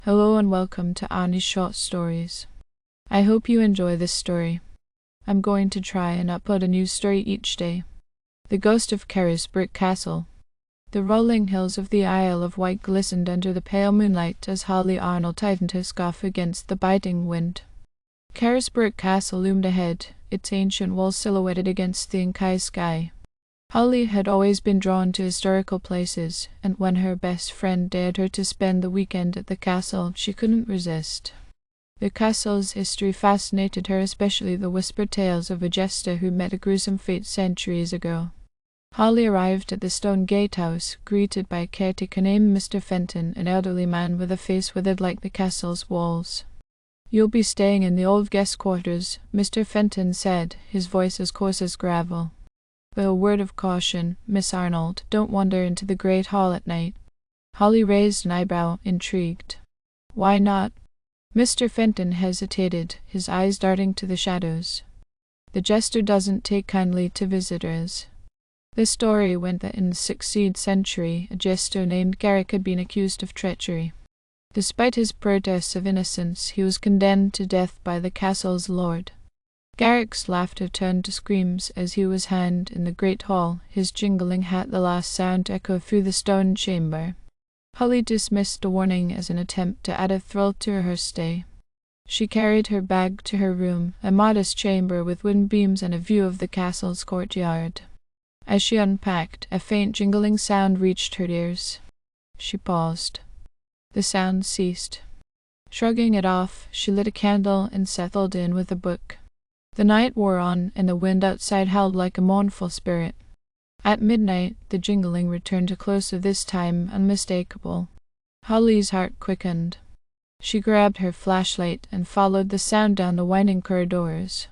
Hello and welcome to Annie's Short Stories. I hope you enjoy this story. I'm going to try and upload a new story each day. The Ghost of Carisbrooke Castle. The rolling hills of the Isle of Wight glistened under the pale moonlight as Holly Arnold tightened her scarf against the biting wind. Carisbrooke Castle loomed ahead, its ancient walls silhouetted against the inky sky. Holly had always been drawn to historical places, and when her best friend dared her to spend the weekend at the castle, she couldn't resist. The castle's history fascinated her, especially the whispered tales of a jester who met a gruesome fate centuries ago. Holly arrived at the stone gatehouse, greeted by a caretaker named Mr. Fenton, an elderly man with a face withered like the castle's walls. "You'll be staying in the old guest quarters," Mr. Fenton said, his voice as coarse as gravel. "But a word of caution, Miss Arnold, don't wander into the great hall at night." Holly raised an eyebrow, intrigued. "Why not?" Mr. Fenton hesitated, his eyes darting to the shadows. "The jester doesn't take kindly to visitors." The story went that in the 16th century, a jester named Garrick had been accused of treachery. Despite his protests of innocence, he was condemned to death by the castle's lord. Garrick's laughter turned to screams as he was hanged in the great hall, his jingling hat the last sound to echo through the stone chamber. Holly dismissed the warning as an attempt to add a thrill to her stay. She carried her bag to her room, a modest chamber with wooden beams and a view of the castle's courtyard. As she unpacked, a faint jingling sound reached her ears. She paused. The sound ceased. Shrugging it off, she lit a candle and settled in with a book. The night wore on, and the wind outside howled like a mournful spirit. At midnight, the jingling returned closer, this time unmistakable. Holly's heart quickened. She grabbed her flashlight and followed the sound down the winding corridors.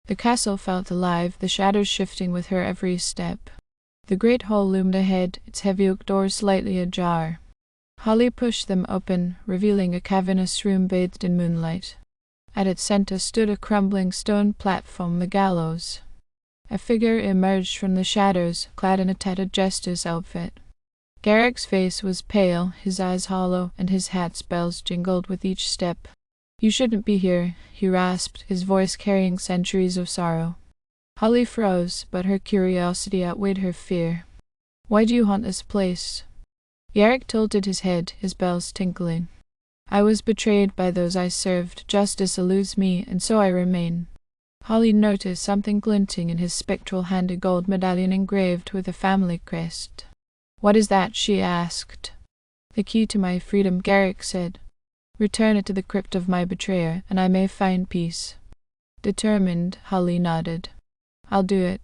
The castle felt alive, the shadows shifting with her every step. The great hall loomed ahead, its heavy oak doors slightly ajar. Holly pushed them open, revealing a cavernous room bathed in moonlight. At its center stood a crumbling stone platform, the gallows. A figure emerged from the shadows, clad in a tattered jester's outfit. Garrick's face was pale, his eyes hollow, and his hat's bells jingled with each step. "You shouldn't be here," he rasped, his voice carrying centuries of sorrow. Holly froze, but her curiosity outweighed her fear. "Why do you haunt this place?" Garrick tilted his head, his bells tinkling. "I was betrayed by those I served. Justice eludes me, and so I remain." Holly noticed something glinting in his spectral hand, a gold medallion engraved with a family crest. "What is that?" she asked. "The key to my freedom," Garrick said. "Return it to the crypt of my betrayer, and I may find peace." Determined, Holly nodded. "I'll do it."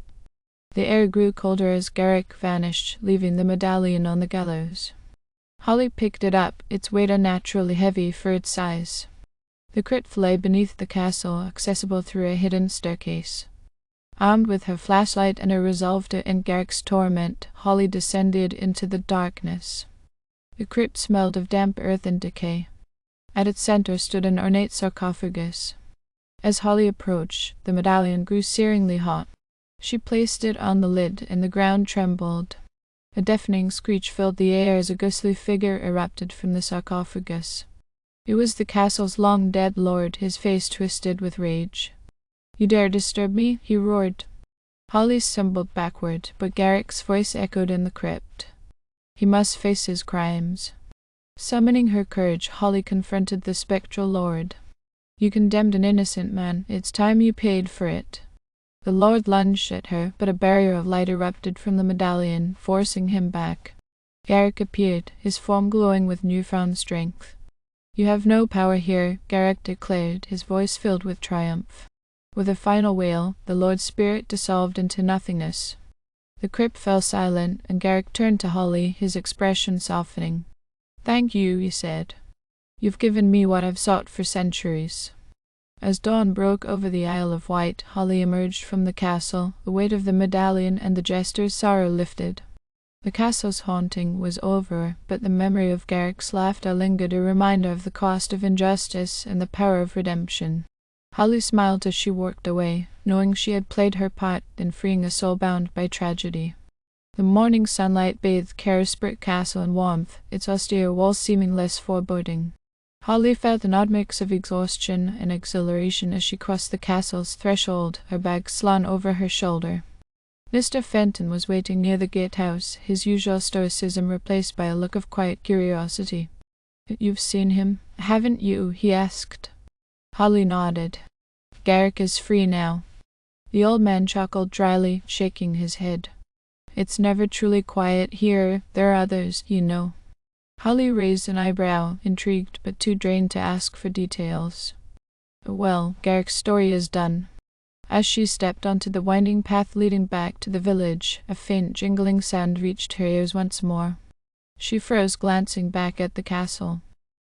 The air grew colder as Garrick vanished, leaving the medallion on the gallows. Holly picked it up, its weight unnaturally heavy for its size. The crypt lay beneath the castle, accessible through a hidden staircase. Armed with her flashlight and a resolve to end Garrick's torment, Holly descended into the darkness. The crypt smelled of damp earth and decay. At its center stood an ornate sarcophagus. As Holly approached, the medallion grew searingly hot. She placed it on the lid, and the ground trembled. A deafening screech filled the air as a ghostly figure erupted from the sarcophagus. It was the castle's long-dead lord, his face twisted with rage. "You dare disturb me?" he roared. Holly stumbled backward, but Garrick's voice echoed in the crypt. He must face his crimes. Summoning her courage, Holly confronted the spectral lord. "You condemned an innocent man. It's time you paid for it." The lord lunged at her, but a barrier of light erupted from the medallion, forcing him back. Garrick appeared, his form glowing with newfound strength. "You have no power here," Garrick declared, his voice filled with triumph. With a final wail, the lord's spirit dissolved into nothingness. The crypt fell silent, and Garrick turned to Holly, his expression softening. "Thank you," he said. "You've given me what I've sought for centuries." As dawn broke over the Isle of Wight, Holly emerged from the castle, the weight of the medallion and the jester's sorrow lifted. The castle's haunting was over, but the memory of Garrick's laughter lingered, a reminder of the cost of injustice and the power of redemption. Holly smiled as she walked away, knowing she had played her part in freeing a soul bound by tragedy. The morning sunlight bathed Carisbrooke Castle in warmth, its austere walls seeming less foreboding. Holly felt an odd mix of exhaustion and exhilaration as she crossed the castle's threshold, her bag slung over her shoulder. Mr. Fenton was waiting near the gatehouse, his usual stoicism replaced by a look of quiet curiosity. "You've seen him, haven't you?" he asked. Holly nodded. "Garrick is free now." The old man chuckled dryly, shaking his head. "It's never truly quiet here. There are others, you know." Holly raised an eyebrow, intrigued but too drained to ask for details. "Well, Garrick's story is done." As she stepped onto the winding path leading back to the village, a faint jingling sound reached her ears once more. She froze, glancing back at the castle.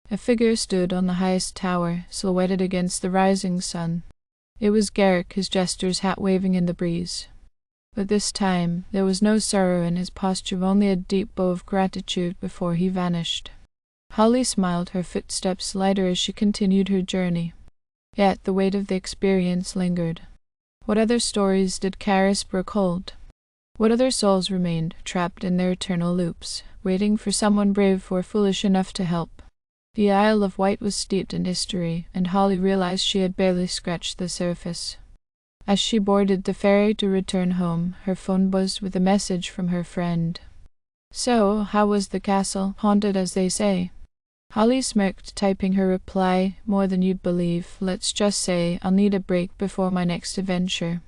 A figure stood on the highest tower, silhouetted against the rising sun. It was Garrick, his gestures hat waving in the breeze. But this time there was no sorrow in his posture, only a deep bow of gratitude before he vanished. Holly smiled, her footsteps lighter as she continued her journey. Yet the weight of the experience lingered. What other stories did Carisbrooke hold? What other souls remained, trapped in their eternal loops, waiting for someone brave or foolish enough to help? The Isle of Wight was steeped in history, and Holly realized she had barely scratched the surface. As she boarded the ferry to return home, her phone buzzed with a message from her friend. "So, how was the castle? Haunted, as they say?" Holly smirked, typing her reply. "More than you'd believe. Let's just say I'll need a break before my next adventure."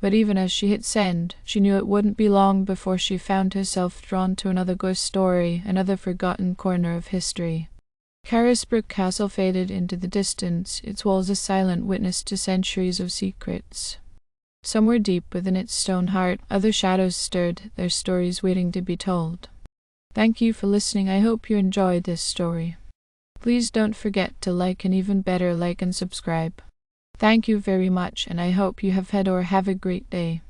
But even as she hit send, she knew it wouldn't be long before she found herself drawn to another ghost story, another forgotten corner of history. Carisbrooke Castle faded into the distance, its walls a silent witness to centuries of secrets. Somewhere deep within its stone heart, other shadows stirred, their stories waiting to be told. Thank you for listening. I hope you enjoyed this story. Please don't forget to like, and even better, like and subscribe. Thank you very much, and I hope you have had or have a great day.